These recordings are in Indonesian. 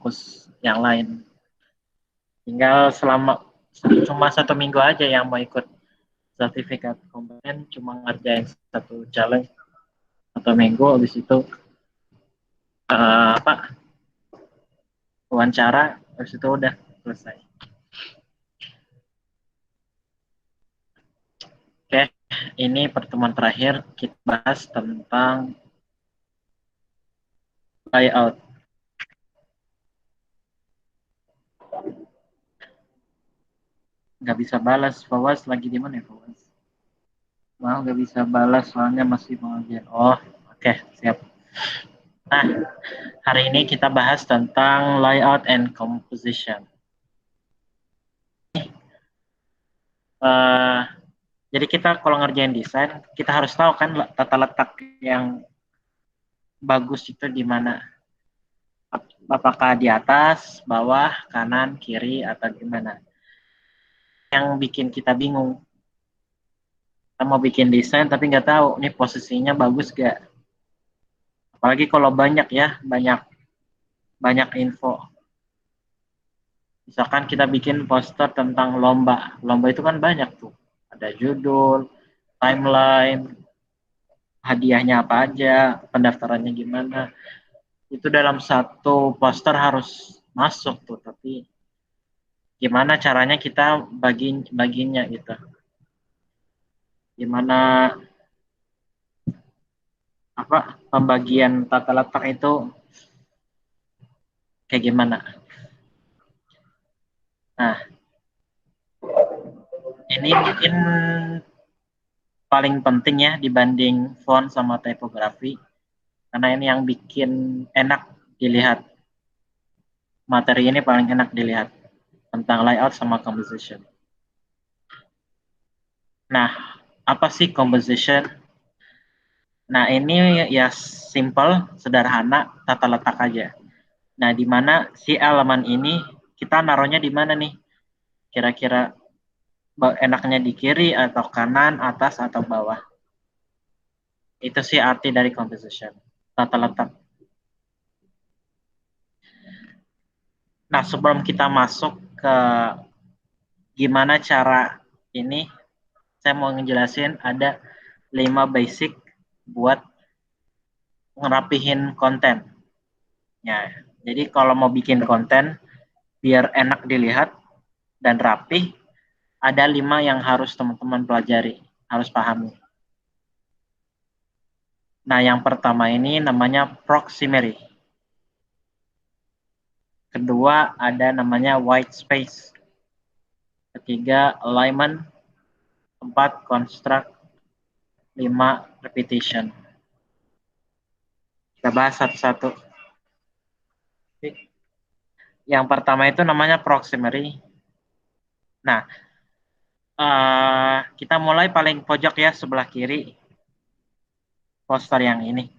fokus yang lain. Tinggal cuma 1 minggu aja yang mau ikut sertifikat kompeten, cuma ngerjain 1 challenge 1 minggu, habis itu wawancara, habis itu udah selesai. Oke, ini pertemuan terakhir kita bahas tentang layout. Nggak bisa balas, Fawaz lagi di mana ya Fawaz? Mau nggak bisa balas soalnya masih pengajian. Oh, oke, siap. Nah, hari ini kita bahas tentang layout and composition. Jadi kita kalau ngerjain desain, kita harus tahu kan tata letak yang bagus itu di mana. Apakah di atas, bawah, kanan, kiri, atau gimana. Yang bikin kita bingung. Kita mau bikin desain tapi nggak tahu nih posisinya bagus gak. Apalagi kalau banyak ya, banyak info. Misalkan kita bikin poster tentang lomba. Lomba itu kan banyak tuh. Ada judul, timeline, hadiahnya apa aja, pendaftarannya gimana. Itu dalam satu poster harus masuk tuh, tapi gimana caranya kita baginya gitu. Gimana pembagian tata letak itu kayak gimana. Nah, ini mungkin paling penting ya dibanding font sama tipografi, karena ini yang bikin enak dilihat. Materi ini paling enak dilihat tentang layout sama composition. Nah, apa sih composition? Nah, ini ya simple, sederhana, tata letak aja. Nah, di mana si elemen ini kita naruhnya di mana nih? Kira-kira enaknya di kiri atau kanan, atas atau bawah? Itu sih arti dari composition, tata letak. Nah, sebelum kita masuk ke gimana cara ini, saya mau ngejelasin ada 5 basic buat ngerapihin konten. Ya, jadi kalau mau bikin konten biar enak dilihat dan rapi, ada 5 yang harus teman-teman pelajari, harus pahami. Nah, yang pertama ini namanya proximity. Kedua ada namanya white space. Ketiga alignment. 4 construct. 5 repetition. Kita bahas satu-satu. Yang pertama itu namanya proximity. Nah, kita mulai paling pojok ya, sebelah kiri. Poster yang ini.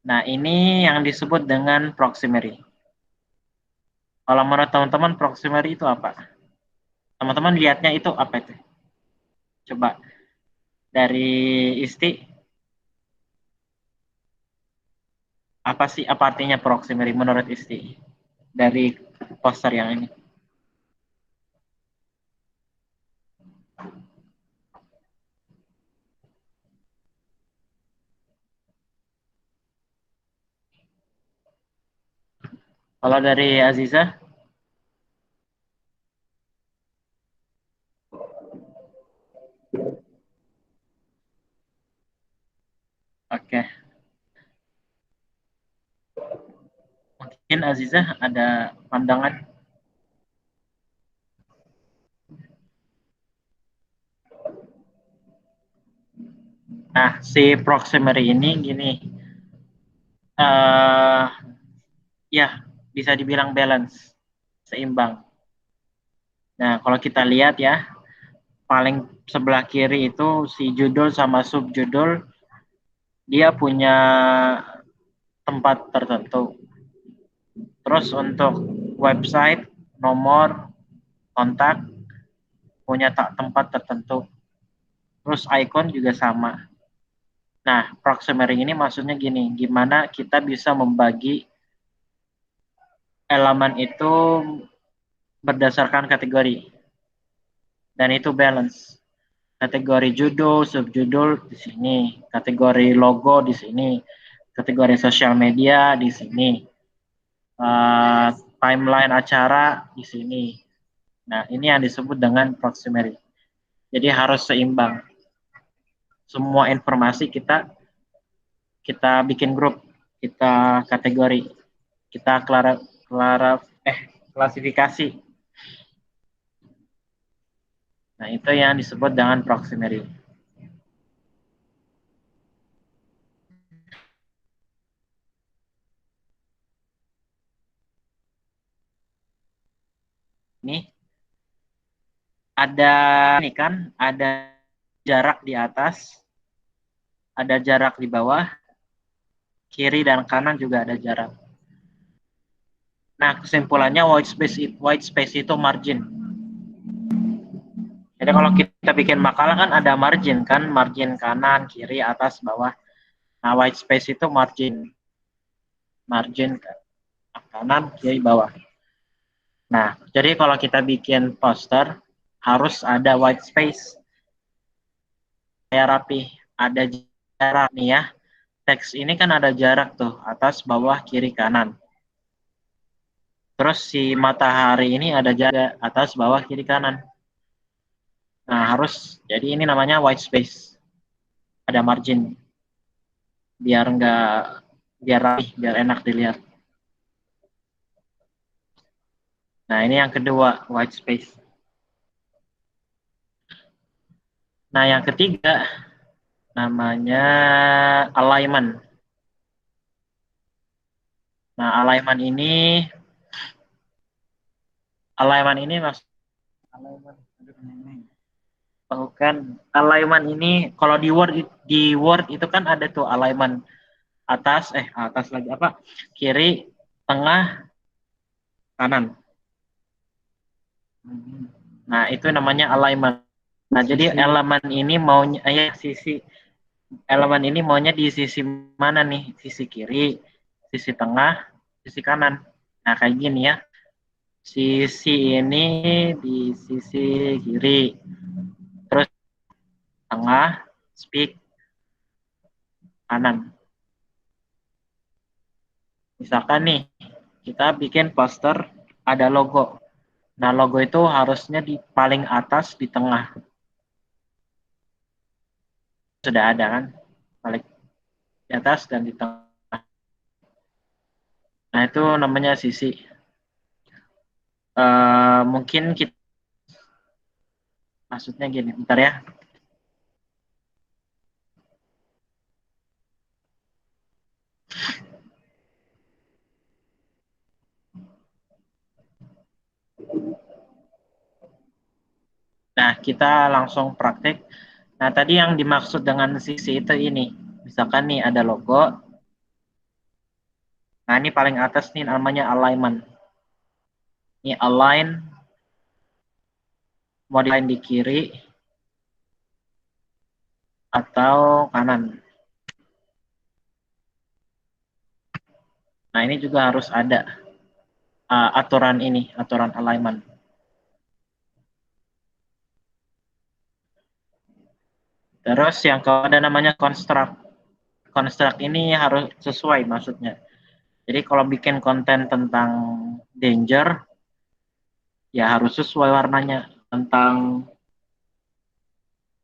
Nah, ini yang disebut dengan proximity. Kalau menurut teman-teman proximity itu apa? Teman-teman lihatnya itu apa itu? Coba dari Isti, apa artinya proximity menurut Isti dari poster yang ini? Kalau dari Aziza? Oke. Mungkin Aziza ada pandangan? Nah, si proximity ini gini, ya bisa dibilang balance, seimbang. Nah, kalau kita lihat ya, paling sebelah kiri itu si judul sama subjudul, dia punya tempat tertentu. Terus untuk website, nomor, kontak, punya tempat tertentu. Terus icon juga sama. Nah, proximity ini maksudnya gini, gimana kita bisa membagi elemen itu berdasarkan kategori dan itu balance. Kategori judul, subjudul di sini, kategori logo di sini, kategori sosial media di sini, timeline acara di sini. Nah, ini yang disebut dengan proximity. Jadi harus seimbang. Semua informasi kita bikin grup, kita kategori, kita klasifikasi. Nah, itu yang disebut dengan proximity. Ini ada ini kan, ada jarak di atas, ada jarak di bawah, kiri dan kanan juga ada jarak. Nah, kesimpulannya white space itu margin. Jadi kalau kita bikin makalah kan ada margin kan, margin kanan, kiri, atas, bawah. Nah, white space itu margin. Margin kanan, kiri, bawah. Nah, jadi kalau kita bikin poster harus ada white space. Kayak rapi, ada jarak nih ya. Teks ini kan ada jarak tuh, atas, bawah, kiri, kanan. Terus si matahari ini ada jarak atas, bawah, kiri, kanan. Nah, harus, jadi ini namanya white space. Ada margin. Biar rapi, biar enak dilihat. Nah, ini yang kedua, white space. Nah, yang ketiga, namanya alignment. Nah, alignment ini bukan alignment ini kalau di Word itu kan ada tuh alignment atas lagi apa? Kiri, tengah, kanan. Nah, itu namanya alignment. Nah, jadi elemen ini maunya elemen ini maunya di sisi mana nih? Sisi kiri, sisi tengah, sisi kanan. Nah, kayak gini ya. Sisi ini di sisi kiri. Terus tengah, speak, kanan. Misalkan nih, kita bikin poster ada logo. Nah, logo itu harusnya di paling atas di tengah. Sudah ada kan? Paling di atas dan di tengah. Nah, itu namanya sisi. Mungkin kita maksudnya gini, bentar ya. Nah, kita langsung praktek. Nah, tadi yang dimaksud dengan sisi itu ini. Misalkan nih ada logo. Nah, ini paling atas nih namanya alignment. Ini align, mau di di kiri atau kanan. Nah, ini juga harus ada aturan alignment. Terus yang ada namanya construct. Construct ini harus sesuai maksudnya. Jadi kalau bikin konten tentang danger, ya harus sesuai warnanya. Tentang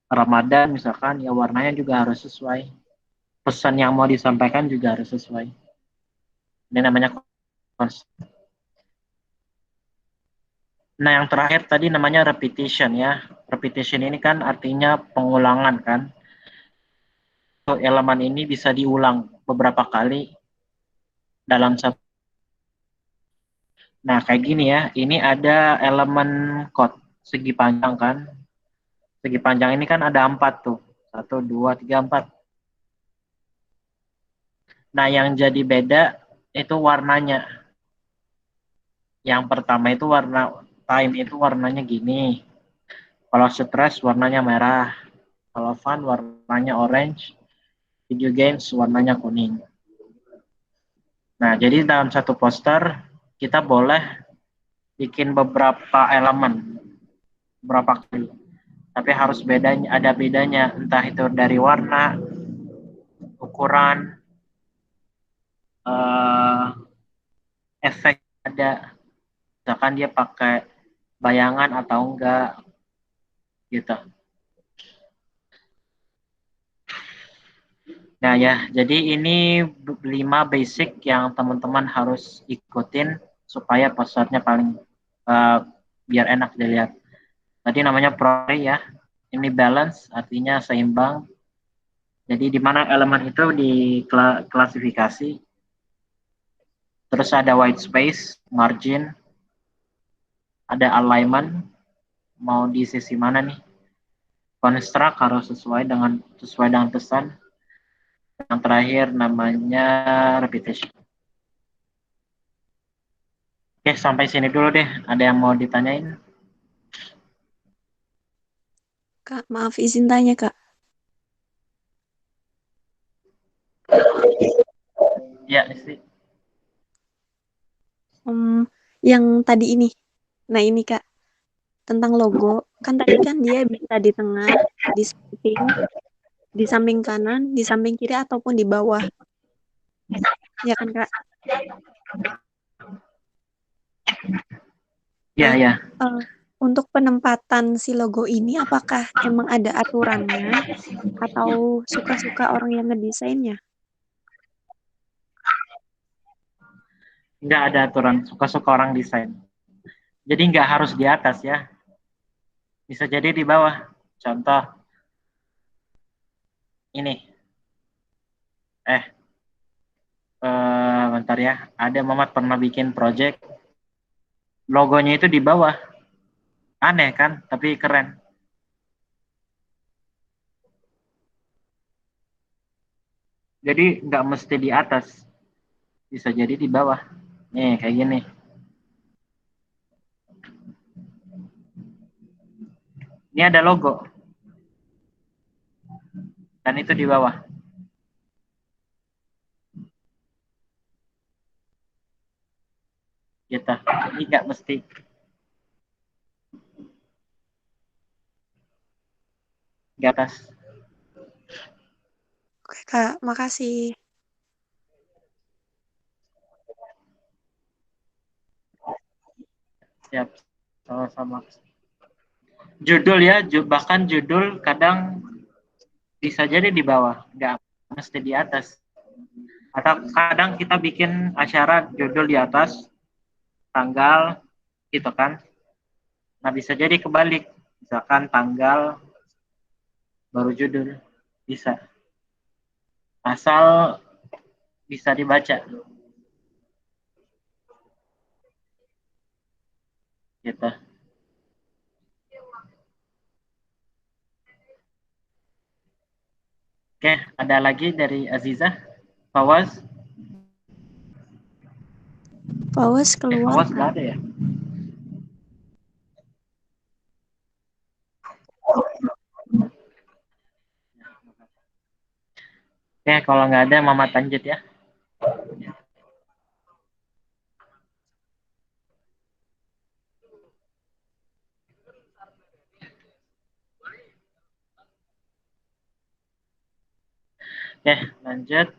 Ramadan misalkan, ya warnanya juga harus sesuai. Pesan yang mau disampaikan juga harus sesuai. Ini namanya construct. Nah, yang terakhir tadi namanya repetition ya. Repetition ini kan artinya pengulangan kan. Elemen ini bisa diulang beberapa kali dalam satu. Nah, kayak gini ya. Ini ada elemen code segi panjang kan. Segi panjang ini kan ada 4 tuh. 1, 2, 3, 4. Nah, yang jadi beda itu warnanya. Yang pertama itu warna time itu warnanya gini. Kalau stress warnanya merah. Kalau fun warnanya orange. Video games warnanya kuning. Nah, jadi dalam satu poster kita boleh bikin beberapa elemen, beberapa kali. Tapi harus ada bedanya, entah itu dari warna, ukuran, efek ada, misalkan dia pakai bayangan atau enggak, gitu. Nah ya, jadi ini 5 basic yang teman-teman harus ikutin supaya passwordnya paling biar enak dilihat. Tadi namanya PRORI ya, ini balance artinya seimbang. Jadi di mana elemen itu diklasifikasi. Terus ada white space, margin, ada alignment, mau di sisi mana nih? Construct harus sesuai dengan pesan. Yang terakhir namanya repetition. Oke, sampai sini dulu deh. Ada yang mau ditanyain? Kak, maaf izin tanya, Kak. Ya, sih. Yang tadi ini. Nah, ini, Kak. Tentang logo. Kan tadi kan dia bisa di tengah, di samping kanan, di samping kiri, ataupun di bawah. Ya kan, Kak? Ya, Nah, ya. untuk penempatan si logo ini, apakah emang ada aturannya atau suka-suka orang yang ngedesainnya? Nggak ada aturan, suka-suka orang desain. Jadi nggak harus di atas ya. Bisa jadi di bawah. Contoh, ini. Bentar ya. Ada Mamat pernah bikin project. Logonya itu di bawah. Aneh kan, tapi keren. Jadi nggak mesti di atas. Bisa jadi di bawah. Nih, kayak gini. Ini ada logo. Dan itu di bawah. Gitu. Ini nggak mesti. Di atas. Oke, Kak. Makasih. Siap. Sama-sama. Judul ya, bahkan judul kadang bisa jadi di bawah. Nggak mesti di atas. Atau kadang kita bikin acara judul di atas, tanggal, gitu kan. Nah, bisa jadi kebalik. Misalkan tanggal, baru judul. Bisa. Asal bisa dibaca. Gitu. Oke, ada lagi dari Aziza? Fawaz? Fawaz keluar, Fawaz nggak Kak. ada ya? Oke, kalau nggak ada, Mama lanjut ya. Oke, lanjut.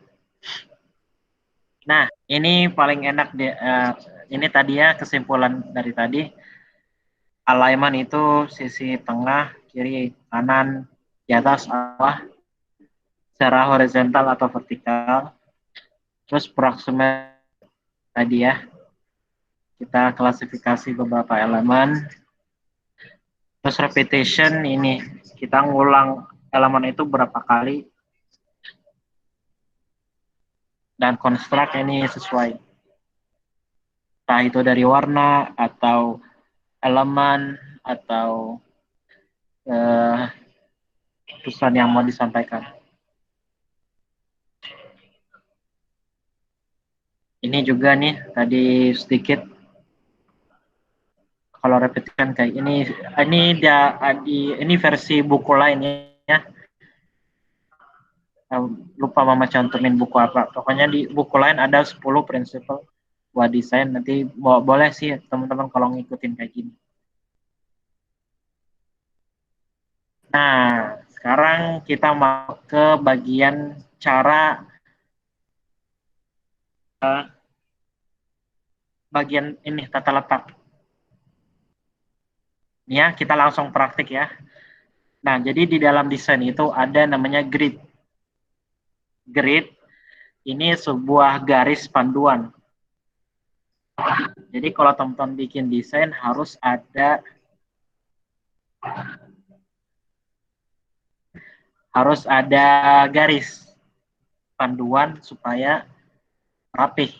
Nah, ini paling enak deh. Ini tadi ya kesimpulan dari tadi. Alignment itu sisi tengah, kiri, kanan, di atas, bawah, secara horizontal atau vertikal. Terus proximate tadi ya, kita klasifikasi beberapa elemen. Terus repetition ini, kita ngulang elemen itu berapa kali. Dan construct ini sesuai. Entah itu dari warna, atau elemen, atau pesan yang mau disampaikan. Ini juga nih, tadi sedikit kalau repetikan kayak ini versi buku lain ya. Lupa Mama cantumin buku apa. Pokoknya di buku lain ada 10 prinsip buat desain. Nanti boleh sih teman-teman kalau ngikutin kayak gini. Nah, sekarang kita mau ke bagian cara bagian ini tata letak. Ya, kita langsung praktik ya. Nah, jadi di dalam desain itu ada namanya grid. Grid ini sebuah garis panduan. Jadi kalau teman-teman bikin desain harus ada garis panduan supaya rapih.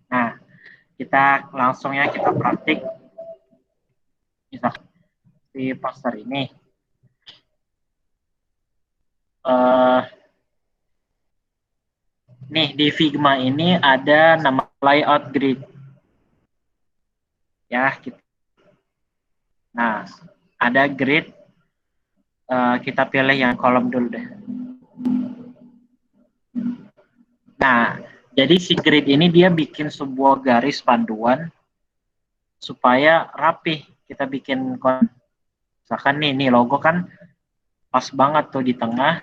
Nah, kita langsung ya kita praktik. Misalkan di poster ini. Nih di Figma ini ada nama layout grid. Ya, nah ada grid. Kita pilih yang kolom dulu deh. Nah, jadi si grid ini dia bikin sebuah garis panduan supaya rapih. Kita bikin, misalkan nih logo kan pas banget tuh di tengah.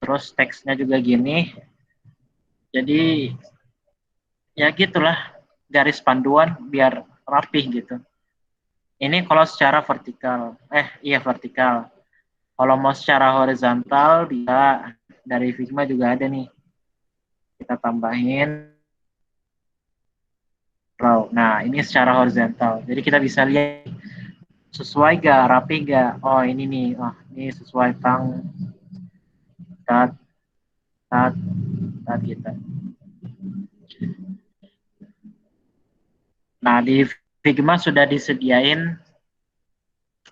Terus teksnya juga gini. Jadi ya gitulah garis panduan biar rapih gitu. Ini kalau secara vertikal. Iya vertikal. Kalau mau secara horizontal bisa dari Figma juga ada nih. Kita tambahin. Nah, ini secara horizontal. Jadi kita bisa lihat sesuai gak, rapi gak. Oh, ini nih. Oh, ini sesuai saat kita. Nah, di Figma sudah disediain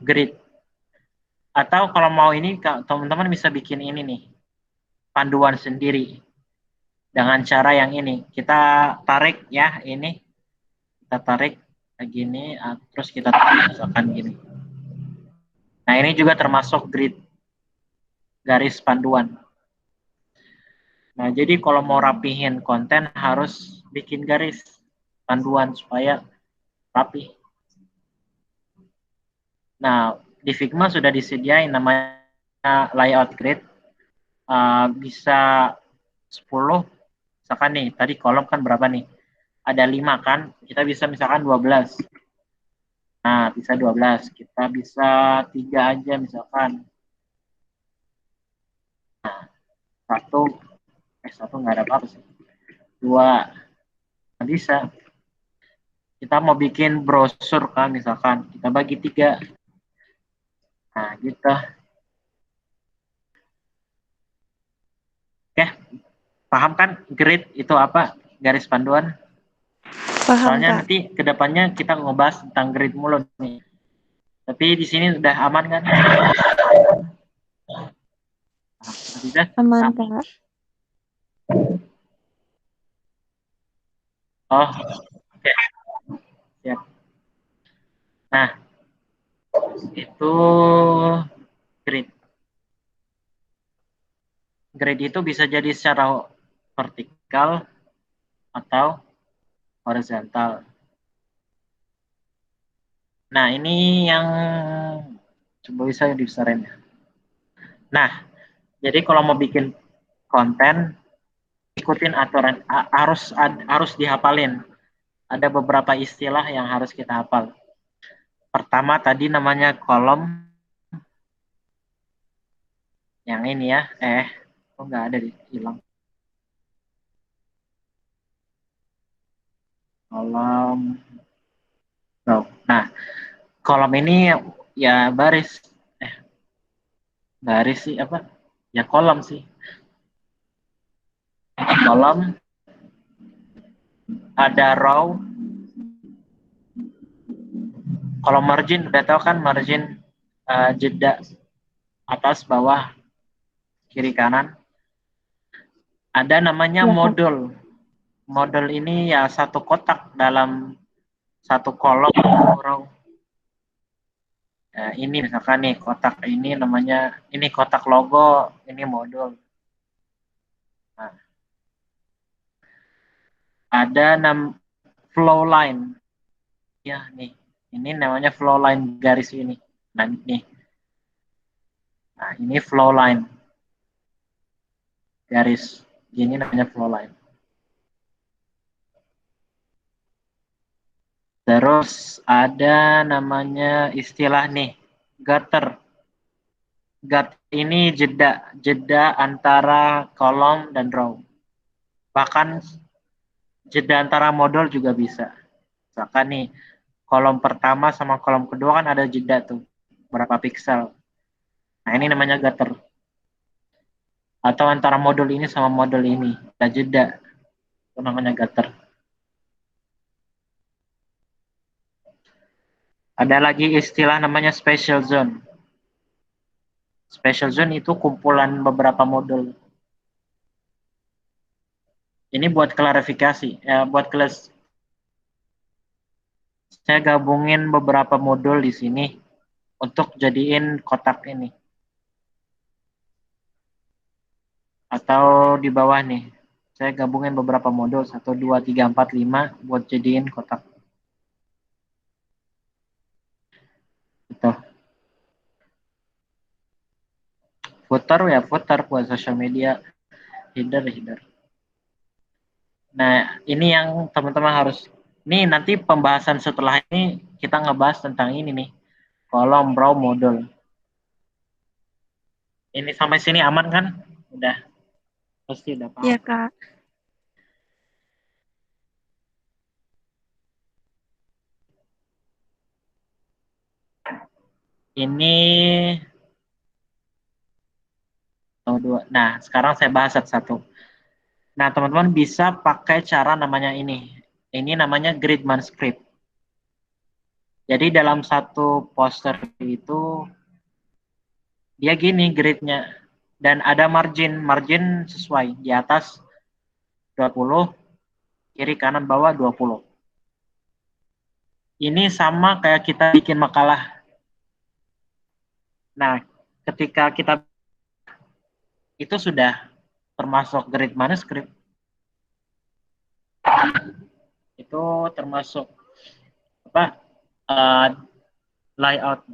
grid. Atau kalau mau ini, teman-teman bisa bikin ini nih. Panduan sendiri. Dengan cara yang ini. Kita tarik ya, ini. Kita tarik begini, terus kita tarik misalkan gini. Nah, ini juga termasuk grid. Garis panduan. Nah, jadi kalau mau rapihin konten harus bikin garis panduan supaya rapi. Nah, di Figma sudah disediain namanya layout grid. Bisa 10, misalkan nih, tadi kolom kan berapa nih? Ada 5 kan, kita bisa misalkan 12. Nah, bisa 12. Kita bisa 3 aja misalkan. Nah, satu nggak ada apa-apa sih. 2, nggak bisa. Kita mau bikin brosur kan, misalkan. Kita bagi 3. Nah, gitu. Oke, paham kan grid itu apa? Garis panduan. Paham, Soalnya Kak. nanti kedepannya kita ngebahas tentang grid mulu nih. Tapi di sini udah aman kan? Bisa? Aman, Kak. Oh, oke. Siap. Nah, itu grid. Grid itu bisa jadi secara vertikal atau horizontal. Nah, ini yang coba bisa dibesarin. Nah, jadi kalau mau bikin konten, ikutin aturan, harus dihafalin. Ada beberapa istilah yang harus kita hafal. Pertama tadi namanya kolom. Yang ini ya, kok nggak ada hilang. Kolom. Nah, kolom ini ya baris. Baris sih apa? Ya kolom sih. Kolom. Ada row. Kalau margin, udah tahu kan margin jeda atas, bawah, kiri, kanan. Ada namanya Ya, Kak. modul. Modul ini ya satu kotak dalam satu kolom atau row. Ini misalkan nih kotak ini namanya, ini kotak logo, ini modul. Nah, ada flow line. Ya, nih. Ini namanya flow line garis ini. Nah, nih. Nah, ini flow line. Garis. Ini namanya flow line. Terus ada namanya istilah nih, gutter. Gutter ini jeda antara kolom dan row. Bahkan jeda antara modul juga bisa. Misalkan nih, kolom pertama sama kolom kedua kan ada jeda tuh, berapa piksel. Nah, ini namanya gutter. Atau antara modul ini sama modul ini, ada jeda. Itu namanya gutter. Ada lagi istilah namanya special zone. Special zone itu kumpulan beberapa modul. Ini buat klarifikasi, ya, buat kelas. Saya gabungin beberapa modul di sini untuk jadiin kotak ini. Atau di bawah nih, saya gabungin beberapa modul 1, 2, 3, 4, 5 buat jadiin kotak. Gitu. Footer ya footer buat social media, header. Nah, ini yang teman-teman harus. Ini nanti pembahasan setelah ini kita ngebahas tentang ini nih, kolom row modul. Ini sampai sini aman kan? Udah, pasti udah paham. Iya, Kak. Ini dua. Nah, sekarang saya bahas satu-satu. Nah, teman-teman bisa pakai cara namanya ini. Ini namanya grid manuscript. Jadi dalam satu poster itu dia gini gridnya dan ada margin sesuai di atas 20, kiri kanan bawah 20. Ini sama kayak kita bikin makalah. Nah, ketika kita itu sudah termasuk grid manuscript. Itu termasuk apa? Layout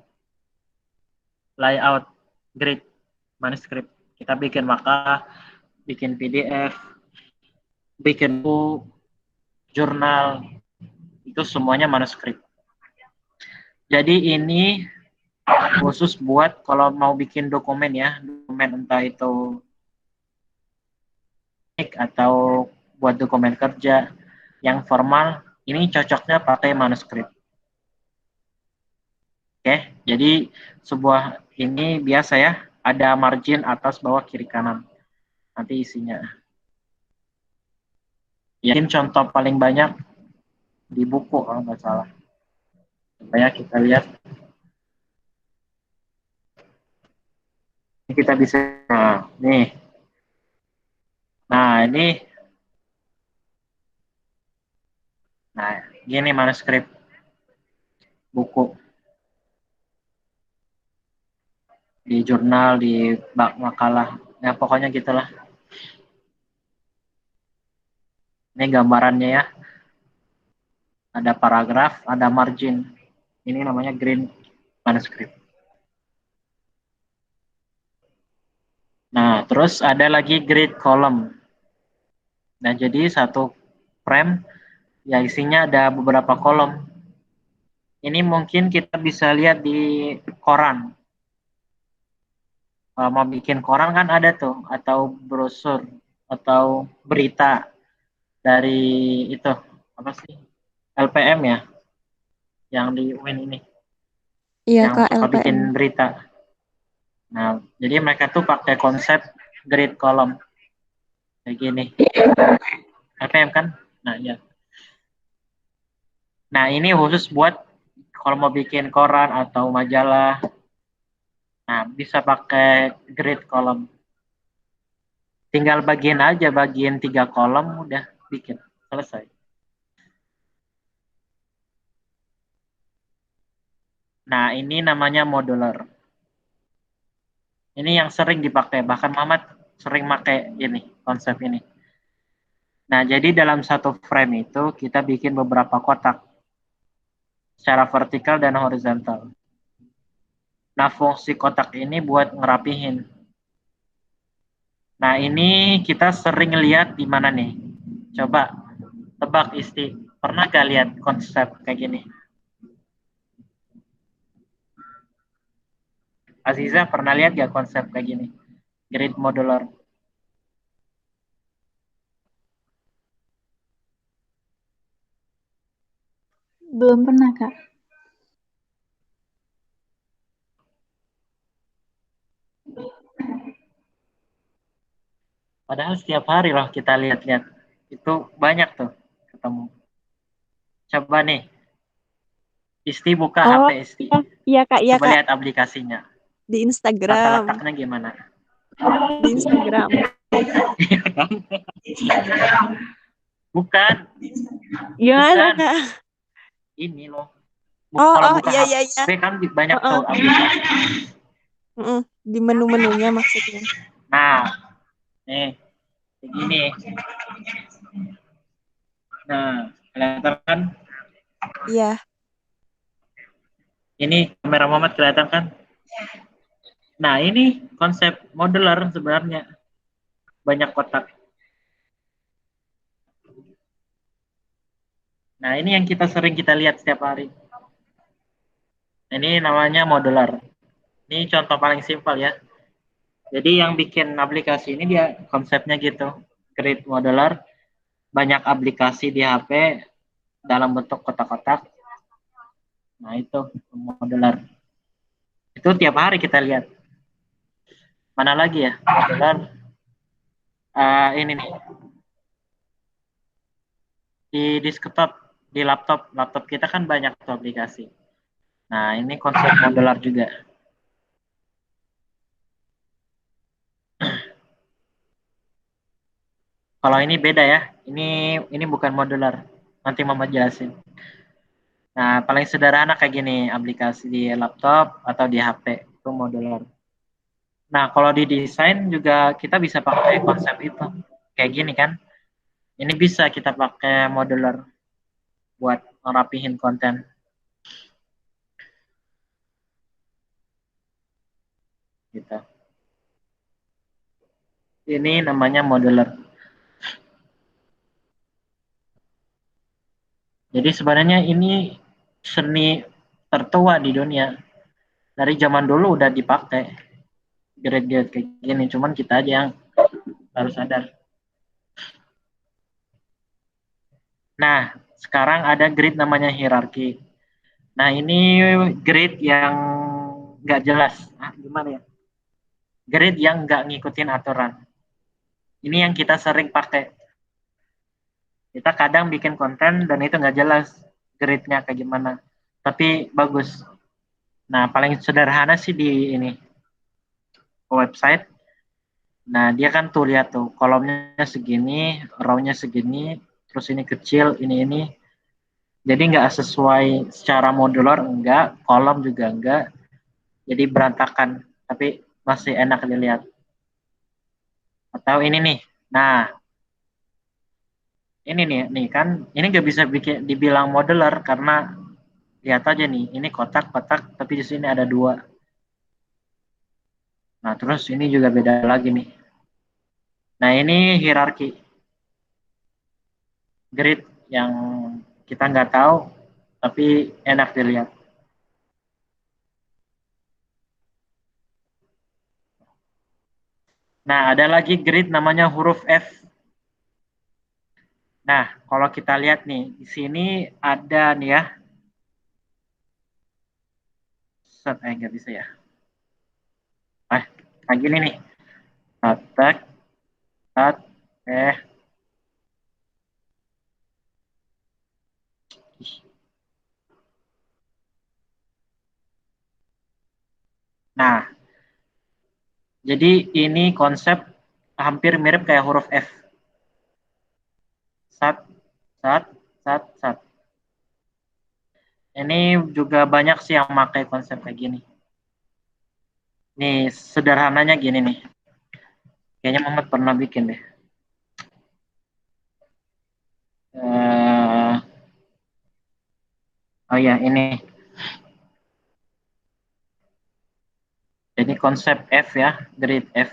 grid manuscript. Kita bikin makalah, bikin PDF, bikin buku, jurnal, itu semuanya manuskrip. Jadi ini khusus buat kalau mau bikin dokumen ya, dokumen entah itu atau buat dokumen kerja yang formal, ini cocoknya pakai manuskrip. Oke, jadi sebuah ini biasa ya, ada margin atas, bawah, kiri, kanan. Nanti isinya. Ya, contoh paling banyak di buku kalau nggak salah. Supaya kita lihat. Ini kita bisa, nah, nih. Nah, gini manuskrip buku. Di jurnal, di bak makalah. Ya, pokoknya gitulah. Ini gambarannya ya. Ada paragraf, ada margin. Ini namanya green manuscript. Nah, terus ada lagi grid column. Nah, jadi satu frame ya isinya ada beberapa kolom. Ini mungkin kita bisa lihat di koran. Kalau mau bikin koran kan ada tuh, atau brosur, atau berita dari itu, apa sih, LPM ya, yang di UIN ini, Iya, yang Kak, suka LPM. bikin berita. Nah, jadi mereka tuh pakai konsep grid column kayak gini. LPM kan? Nah, ya. Nah, ini khusus buat kalau mau bikin koran atau majalah. Nah, bisa pakai grid column. Tinggal bagian aja, bagian 3 kolom udah bikin selesai. Nah, ini namanya modular. Ini yang sering dipakai, bahkan Mamat sering pakai ini, konsep ini. Nah, jadi dalam satu frame itu kita bikin beberapa kotak secara vertikal dan horizontal. Nah, fungsi kotak ini buat ngerapihin. Nah, ini kita sering lihat di mana nih? Coba tebak Isti. Pernah gak lihat konsep kayak gini? Aziza pernah lihat gak konsep kayak gini? Grid modular. Belum pernah, Kak. Padahal setiap hari loh kita lihat-lihat. Itu banyak tuh ketemu. Coba nih, Isti buka Oh, HP Isti. iya Kak, iya Coba Kak. lihat aplikasinya. Di Tata Instagram. letaknya gimana? Di Instagram. Iya kan? Bukan, Gimana bukan. Kak? Ini loh. Oh, Kalau oh, buka iya, iya, iya. HP kan banyak Heeh, tuh aplikasi. heeh. Di menu-menunya maksudnya. Nah, nih, kayak gini. Nah, kelihatan kan? Iya. Ini kamera Muhammad kelihatan kan? Nah, ini konsep modular sebenarnya. Banyak kotak. Nah, ini yang kita sering kita lihat setiap hari. Ini namanya modular. Ini contoh paling simpel ya. Jadi yang bikin aplikasi ini dia konsepnya gitu. Create modular, banyak aplikasi di HP dalam bentuk kotak-kotak. Nah, itu modular. Itu tiap hari kita lihat. Mana lagi ya? Modular. Ini nih. Di desktop, di laptop kita kan banyak tuh aplikasi. Nah, ini konsep modular juga. Kalau ini beda ya. Ini bukan modular. Nanti Mama jelasin. Nah, paling sederhana kayak gini, aplikasi di laptop atau di HP itu modular. Nah, kalau di desain juga kita bisa pakai konsep itu. Kayak gini kan. Ini bisa kita pakai modular buat ngerapihin konten. Gitu. Ini namanya modular. Jadi sebenarnya ini seni tertua di dunia. Dari zaman dulu udah dipakai grade-grade kayak gini, cuman kita aja yang harus sadar. Nah, sekarang ada grid namanya hierarki. Nah, ini grid yang nggak jelas. Gimana ya? Grid yang nggak ngikutin aturan. Ini yang kita sering pakai. Kita kadang bikin konten dan itu nggak jelas gridnya kayak gimana. Tapi bagus. Nah, paling sederhana sih di ini website. Nah, dia kan tuh lihat tuh kolomnya segini, row-nya segini, terus ini kecil, ini. Jadi nggak sesuai secara modular, enggak, kolom juga enggak. Jadi berantakan, tapi masih enak dilihat. Atau ini nih, nah ini nih kan, ini nggak bisa bikin dibilang modular karena lihat aja nih, ini kotak-kotak, tapi di sini ada dua. Nah, terus ini juga beda lagi nih. Nah, ini hierarki grid yang kita nggak tahu, tapi enak dilihat. Nah, ada lagi grid namanya huruf F. Nah, kalau kita lihat nih, di sini ada nih ya. Nggak bisa ya. Kayak gini nih. Tak, tak, eh. Nah, jadi ini konsep hampir mirip kayak huruf F. Sat, sat, sat, sat. Ini juga banyak sih yang pakai konsep kayak gini. Nih, sederhananya gini nih. Kayaknya Muhammad pernah bikin deh. Oh ya, ini. Ini konsep F ya, grade F.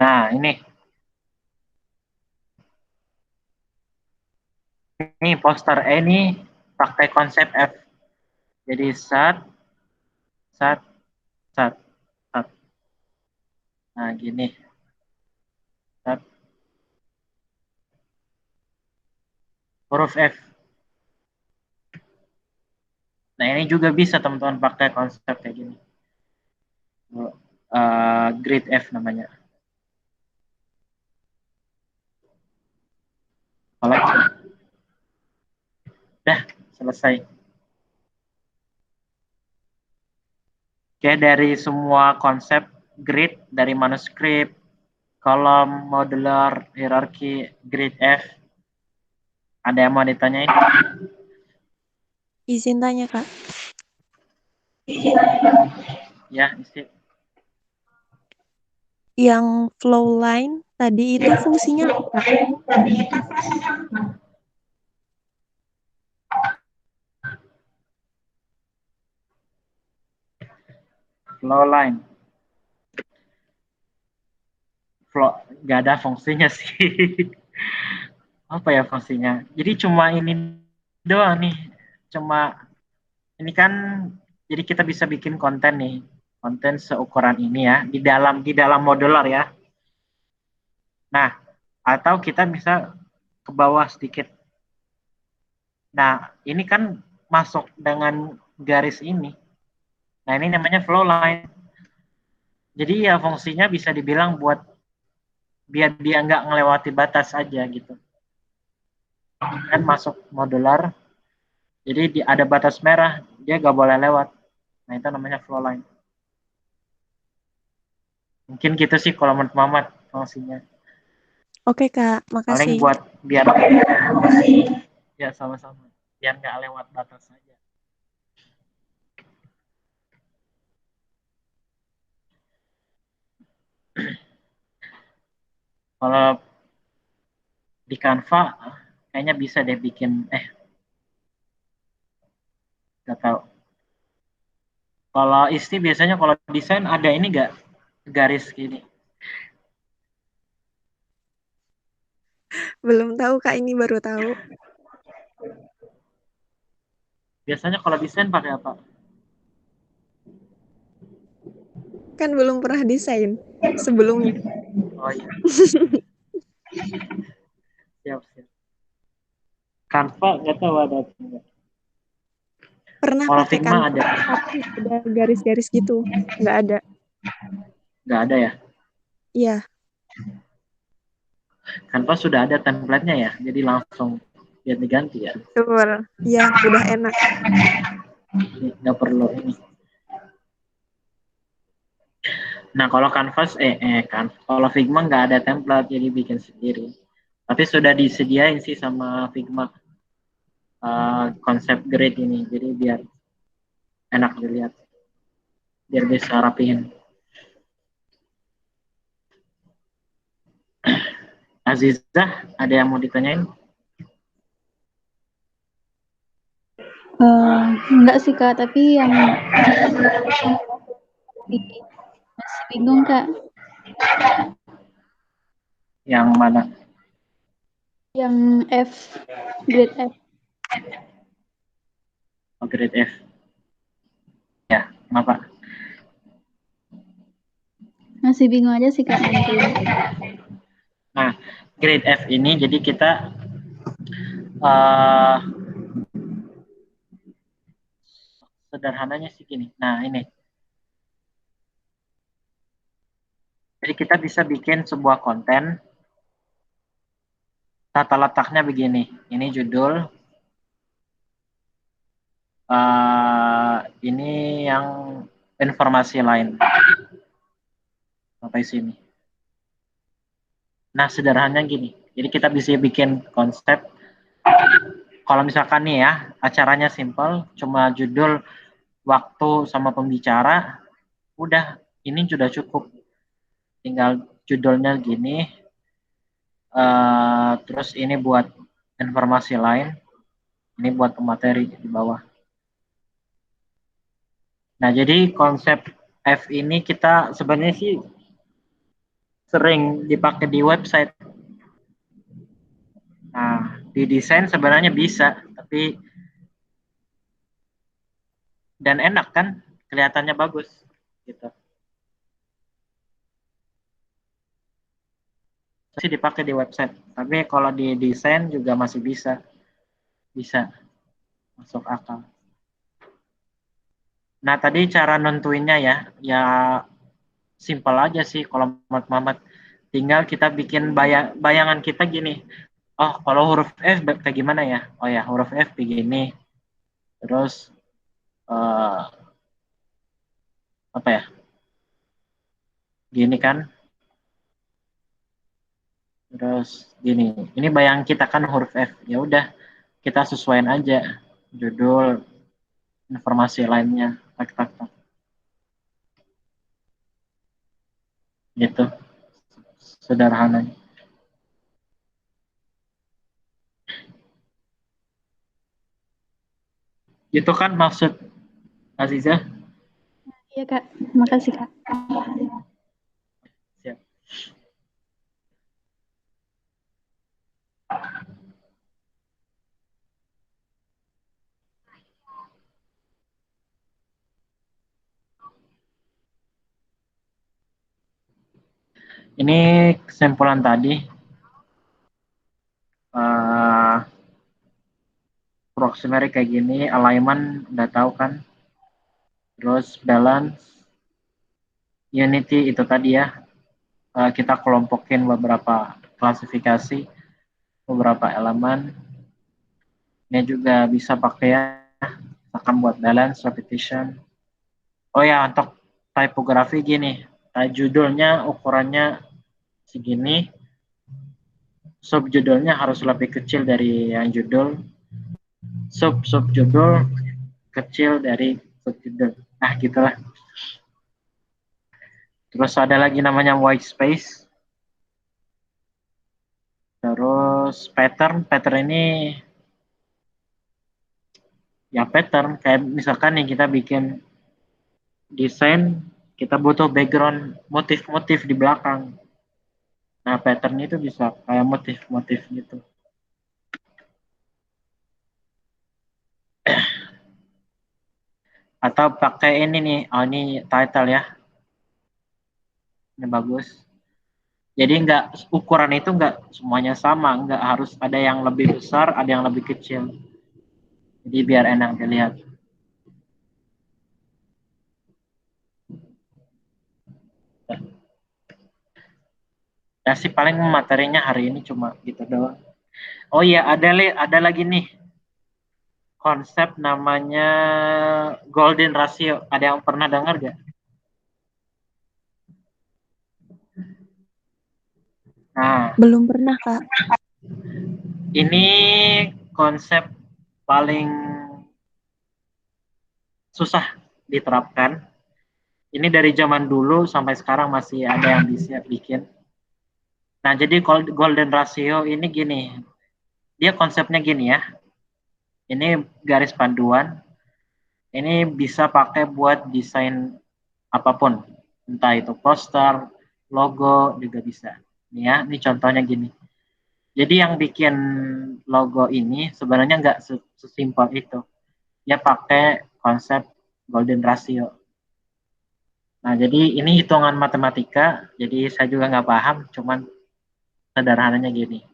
Nah, ini poster E ini pakai konsep F. Jadi sat, sat, sat, sat. Nah, gini. Sat. Huruf F. Nah, ini juga bisa teman-teman pakai konsep kayak gini. Grade F namanya. Kalau udah selesai. Oke, dari semua konsep grid, dari manuskrip, kolom, modular, hierarki, grid F, ada yang mau ditanyain? Izin tanya, Kak. Ya, isi. Yang flow line tadi itu fungsinya apa, Kak? Flow line. Flow, nggak ada fungsinya sih. Apa ya fungsinya? Jadi cuma ini doang nih. Cuma ini kan jadi kita bisa bikin konten nih. Konten seukuran ini ya di dalam modular ya. Nah, atau kita bisa ke bawah sedikit. Nah, ini kan masuk dengan garis ini. Nah, ini namanya flow line. Jadi ya fungsinya bisa dibilang buat biar dia nggak ngelewati batas aja gitu. Kan masuk modular, jadi ada batas merah, dia nggak boleh lewat. Nah, itu namanya flow line. Mungkin gitu sih kalau menurut Mamat fungsinya. Oke, Kak. Paling Makasih. buat biar ya sama-sama. Biar nggak lewat batas aja. Kalau di Canva kayaknya bisa deh bikin nggak tahu. Kalau Isti biasanya kalau desain ada ini nggak garis gini? Belum tahu, Kak. Ini baru tahu. Biasanya kalau desain pakai apa? Kan belum pernah desain sebelumnya. Oh iya, siap siap. Canva nggak tahu ada apa enggak. Pernah Kalau pakai Figma Canva, ada, tapi ada garis-garis gitu. Nggak ada. nggak ada ya? Iya, Canva sudah ada template-nya ya, jadi langsung biar diganti ya. betul. Iya, udah enak. Nggak perlu ini. Nah kalau Canvas, kan kalau Figma nggak ada template, jadi bikin sendiri. Tapi sudah disediain sih sama Figma konsep grid ini, jadi biar enak dilihat, biar bisa rapihin. Azizah, ada yang mau ditanyain? Enggak sih Kak, tapi yang masih bingung Kak. Yang mana? Yang F, grade F. Oh, grade F. Ya, kenapa? Masih bingung aja sih Kak nanti. Nah, grade F ini jadi kita uh, sederhananya sih gini. Nah, ini. Jadi kita bisa bikin sebuah konten, tata letaknya begini. Ini judul, ini yang informasi lain. Sampai sini. Nah, sederhananya gini. Jadi kita bisa bikin konsep. Kalau misalkan nih ya, acaranya simple, cuma judul, waktu, sama pembicara, udah, ini sudah cukup. tinggal judulnya gini, terus ini buat informasi lain, ini buat pemateri di bawah. Nah, jadi konsep F ini kita sebenarnya sih sering dipakai di website. Nah, di desain sebenarnya bisa, tapi dan enak kan, kelihatannya bagus gitu. Sih dipakai di website, tapi kalau di desain juga masih bisa masuk akal. Nah, tadi cara nentuinnya ya simpel aja sih kalau menurut Muhammad. Tinggal kita bikin bayangan kita gini. Oh, kalau huruf F kayak gimana ya? Oh ya, huruf F begini. Terus apa ya? Gini kan? Terus gini. Ini bayangan kita kan huruf F. Ya udah, kita sesuaiin aja judul, informasi lainnya. Tak tak tak. Gitu. Sederhananya. Itu kan maksud Aziza. Iya Kak, makasih Kak. Siap. Ini kesimpulan tadi. Proximity kayak gini, alignment udah tahu kan. Terus balance, unity itu tadi ya. Kita kelompokin beberapa klasifikasi, beberapa elemen. Ini juga bisa pakai ya, misalkan buat balance, repetition. Oh ya, untuk typography gini, judulnya ukurannya segini, subjudulnya harus lebih kecil dari yang judul, subjudul kecil dari subjudul. Nah, gitulah. Terus ada lagi namanya white space. Terus pattern ini ya pattern kayak misalkan nih kita bikin desain, kita butuh background motif-motif di belakang. Nah, pattern itu bisa kayak motif-motif gitu. Atau pakai ini nih, oh ini title ya. Ini bagus. Jadi ukuran itu nggak semuanya sama, nggak harus ada yang lebih besar, ada yang lebih kecil. Jadi biar enak dilihat. Ya sih paling materinya hari ini cuma gitu doang. Oh iya, ada lagi nih konsep namanya golden ratio. Ada yang pernah dengar gak? Nah, Belum pernah, Kak. ini konsep paling susah diterapkan. Ini dari zaman dulu sampai sekarang masih ada yang bisa bikin. Nah, jadi golden ratio ini gini. Dia konsepnya gini ya. Ini garis panduan. Ini bisa pakai buat desain apapun. Entah itu poster, logo juga bisa. Nih ya, ini contohnya gini. Jadi yang bikin logo ini sebenarnya nggak sesimpel itu. Dia pakai konsep golden ratio. Nah, jadi ini hitungan matematika, jadi saya juga nggak paham, cuman sederhananya gini.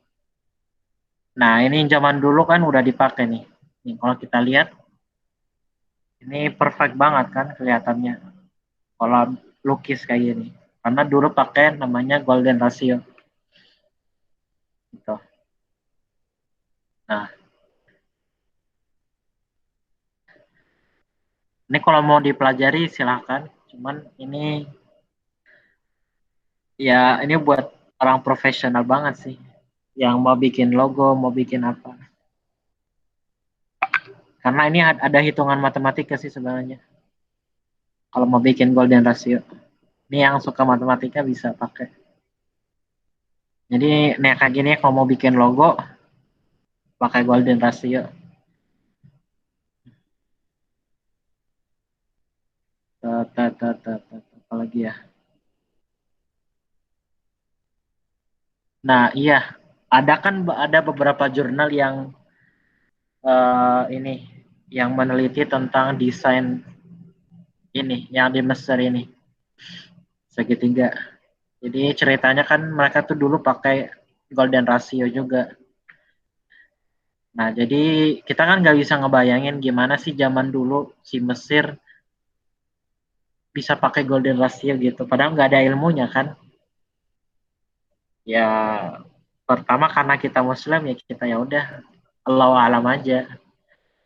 Nah, ini zaman dulu kan udah dipakai nih. Nih, kalau kita lihat, ini perfect banget kan kelihatannya. Kalau lukis kayak gini. Karena dulu pakai namanya golden ratio. Gitu. Nah, ini kalau mau dipelajari silahkan. Cuman ini ya ini buat orang profesional banget sih. Yang mau bikin logo, mau bikin apa. Karena ini ada hitungan matematika sih sebenarnya. Kalau mau bikin golden ratio. Ini yang suka matematika bisa pakai. Jadi nih kayak gini kalau mau bikin logo pakai golden ratio. Apa lagi ya? Nah iya, ada beberapa jurnal yang ini yang meneliti tentang desain ini yang di Mesir ini segitiga. Jadi ceritanya kan mereka tuh dulu pakai golden ratio juga. Nah jadi kita kan nggak bisa ngebayangin gimana sih zaman dulu si Mesir bisa pakai golden ratio gitu. Padahal nggak ada ilmunya kan. Ya pertama karena kita Muslim ya kita ya udah Allah alam aja.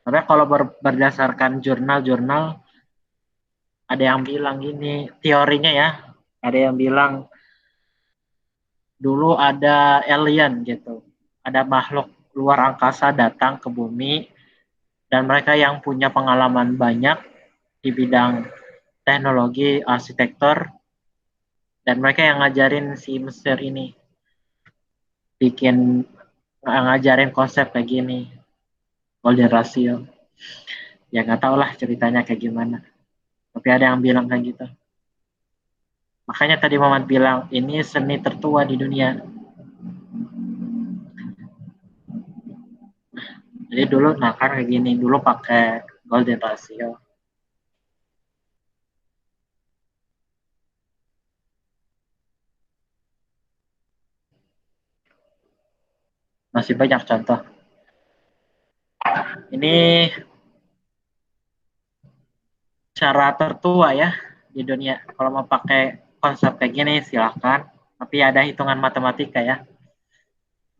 Tapi kalau berdasarkan jurnal-jurnal ada yang bilang gini teorinya ya, ada yang bilang dulu ada alien gitu, ada makhluk luar angkasa datang ke bumi dan mereka yang punya pengalaman banyak di bidang teknologi arsitektur dan mereka yang ngajarin si Mesir ini bikin ngajarin konsep kayak gini golden ratio. Ya nggak tahu lah ceritanya kayak gimana, tapi ada yang bilang kayak gitu. Makanya tadi Mamat bilang ini seni tertua di dunia. Jadi dulu nah kan kayak gini, dulu pakai golden ratio. Masih banyak contoh. Ini cara tertua ya di dunia. Kalau mau pakai konsep kayak gini silahkan. Tapi ada hitungan matematika ya.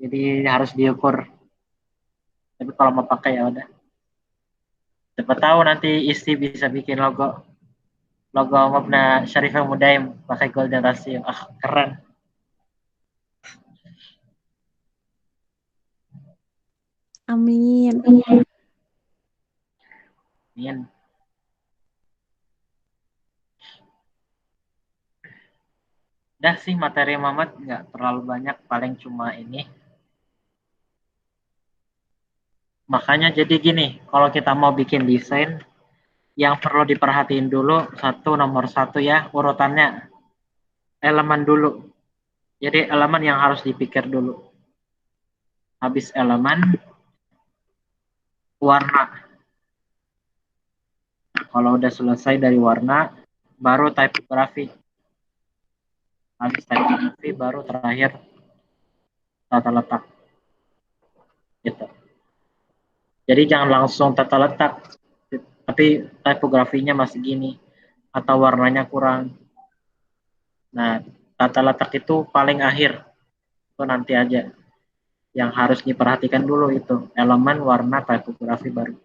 Jadi harus diukur. Tapi kalau mau pakai ya udah. Siapa tahu nanti istri bisa bikin logo Mabna Syarifah Mudaim pakai golden ratio. Ah keren. Amin. Amin. Udah sih materi Mamat nggak terlalu banyak, paling cuma ini. Makanya jadi gini, kalau kita mau bikin desain, yang perlu diperhatiin dulu, nomor satu ya, urutannya elemen dulu. Jadi elemen yang harus dipikir dulu. Habis elemen, warna. Kalau udah selesai dari warna, baru typography. Habis typography, baru terakhir tata letak. Gitu. Jadi jangan langsung tata letak, tapi tipografinya masih gini, atau warnanya kurang. Nah, tata letak itu paling akhir, itu nanti aja. Yang harus diperhatikan dulu itu elemen, warna, tipografi baru.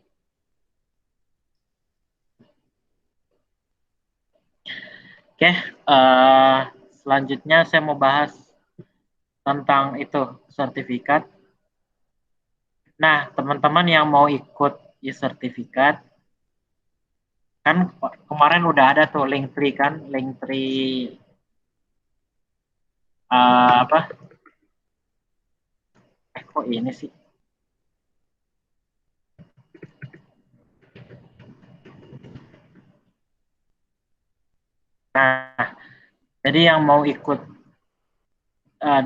Oke, selanjutnya saya mau bahas tentang itu sertifikat. Nah, teman-teman yang mau ikut e-sertifikat, kan kemarin udah ada tuh Linktree kan, Linktree apa? Kok ini sih? Nah, jadi yang mau ikut,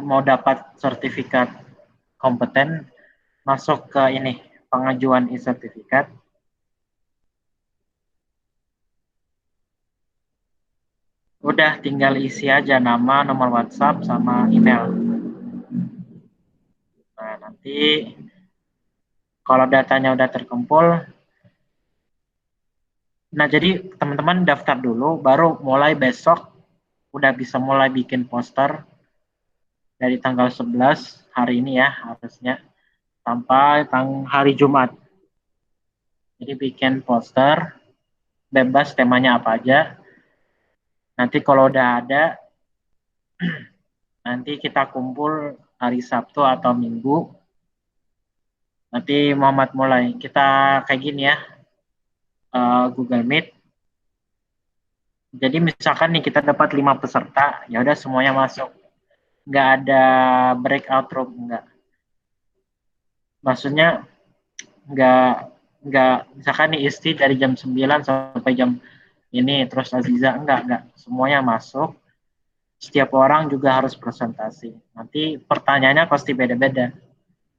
mau dapat sertifikat kompeten, masuk ke ini, pengajuan e-sertifikat. Udah tinggal isi aja nama, nomor WhatsApp, sama email. Nah, nanti kalau datanya udah terkumpul, nah jadi teman-teman daftar dulu, baru mulai besok udah bisa mulai bikin poster dari tanggal 11 hari ini ya harusnya sampai hari Jumat. Jadi bikin poster, bebas temanya apa aja. Nanti kalau udah ada, nanti kita kumpul hari Sabtu atau Minggu. Nanti Muhammad mulai. Kita kayak gini ya, Google Meet. Jadi misalkan nih kita dapat 5 peserta, ya udah semuanya masuk. Nggak ada breakout room, nggak. Maksudnya nggak nggak misalkan nih Isti dari jam 9 sampai jam ini, terus Aziza enggak. Semuanya masuk. Setiap orang juga harus presentasi. Nanti pertanyaannya pasti beda-beda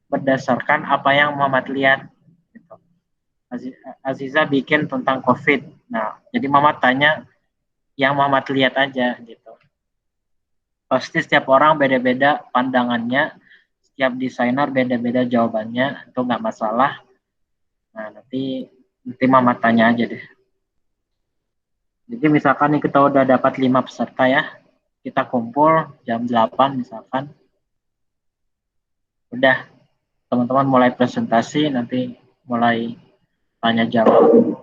berdasarkan apa yang Muhammad lihat. Gitu. Aziza bikin tentang COVID. Nah, jadi Muhammad tanya yang Muhammad lihat aja gitu. Pasti setiap orang beda-beda pandangannya, setiap desainer beda-beda jawabannya, itu nggak masalah. Nah, nanti Muhammad tanya aja deh. Jadi misalkan nih kita udah dapat 5 peserta ya, kita kumpul jam 8 misalkan. Udah, teman-teman mulai presentasi, nanti mulai tanya jawab.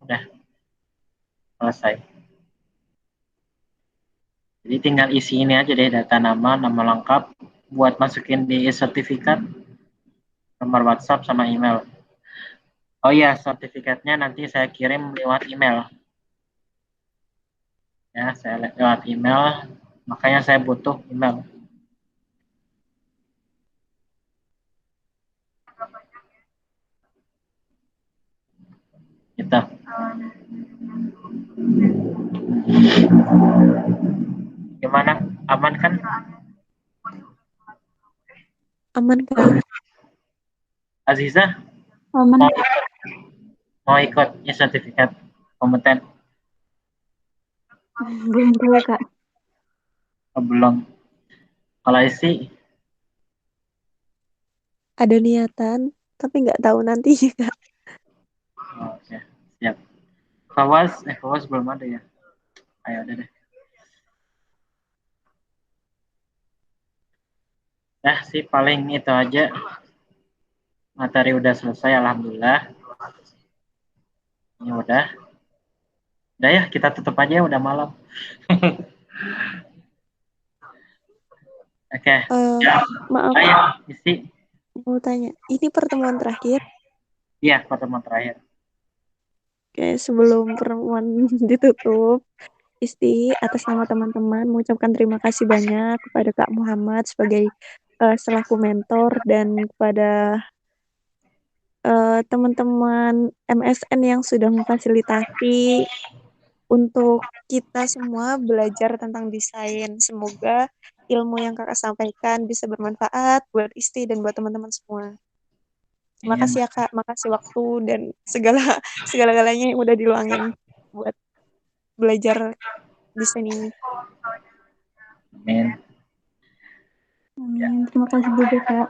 Udah, selesai. Jadi tinggal isi ini aja deh, data nama lengkap, buat masukin di sertifikat, nomor WhatsApp sama email. Oh iya, sertifikatnya nanti saya kirim lewat email. Ya, saya lewat email, makanya saya butuh email. Gitu. Gimana? Aman kan? Aman, Kak. Aziza, Aman. mau ikut ya sertifikat kompeten? Belum tahu, Kak. Oh, belum. Kalau isi, Ada niatan, tapi nggak tahu nantinya, Kak. oh, oke, siap. Fawas belum ada ya? Ayo, udah deh. Nah, sih paling itu aja. Materi udah selesai, alhamdulillah. Ini udah. Udah ya, kita tutup aja, udah malam. Oke. Ya. Maaf, Ayo, isi. mau tanya. Ini pertemuan terakhir. Iya, pertemuan terakhir. Oke, sebelum pertemuan ditutup, Isti atas nama teman-teman mengucapkan terima kasih banyak kepada Kak Muhammad sebagai selaku mentor dan kepada teman-teman MSN yang sudah memfasilitasi untuk kita semua belajar tentang desain. Semoga ilmu yang Kakak sampaikan bisa bermanfaat buat Isti dan buat teman-teman semua. Terima Iya, kasih ya Kak, makasih waktu dan segala-galanya yang udah diluangin buat belajar desain ini. amin. Amin. Terima kasih juga, Kak.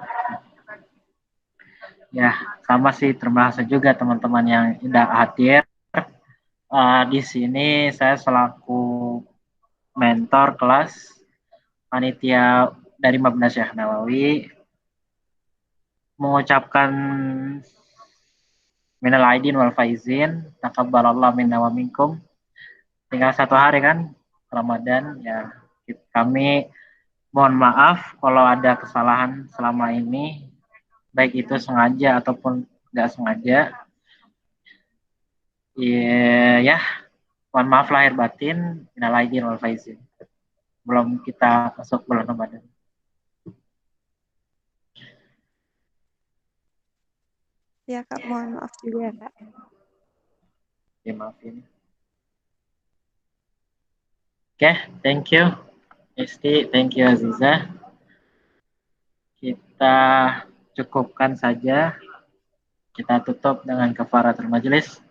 Ya, sama sih. Terima kasih juga teman-teman yang udah hadir. Di sini saya selaku mentor kelas panitia dari Mabna Syekh Nawawi mengucapkan minal aidin wal faizin, takabbalallah minna wa minkum. Tinggal 1 hari kan Ramadan ya. Kami mohon maaf kalau ada kesalahan selama ini, baik itu sengaja ataupun nggak sengaja. Ya, mohon maaf lahir batin, minal aidin wal faizin. Belum kita masuk bulan Ramadan. Ya Kak, mohon maaf juga ya Kak. Ya, maafin. Oke, thank you. Isti, thank you Aziza. Kita cukupkan saja. Kita tutup dengan kafaratul majelis.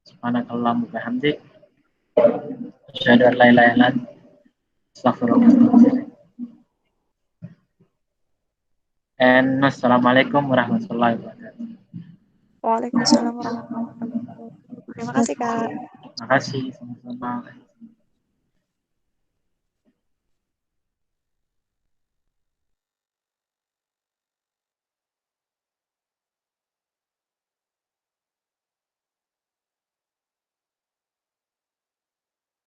Subhanakallahumma wa bihamdik. Asyhadu an la ilaha illa anta astaghfiruka wa atubu ilaik. And assalamualaikum warahmatullahi wabarakatuh. Waalaikumsalam warahmatullahi wabarakatuh. Terima kasih Kak. Terima kasih, sama-sama.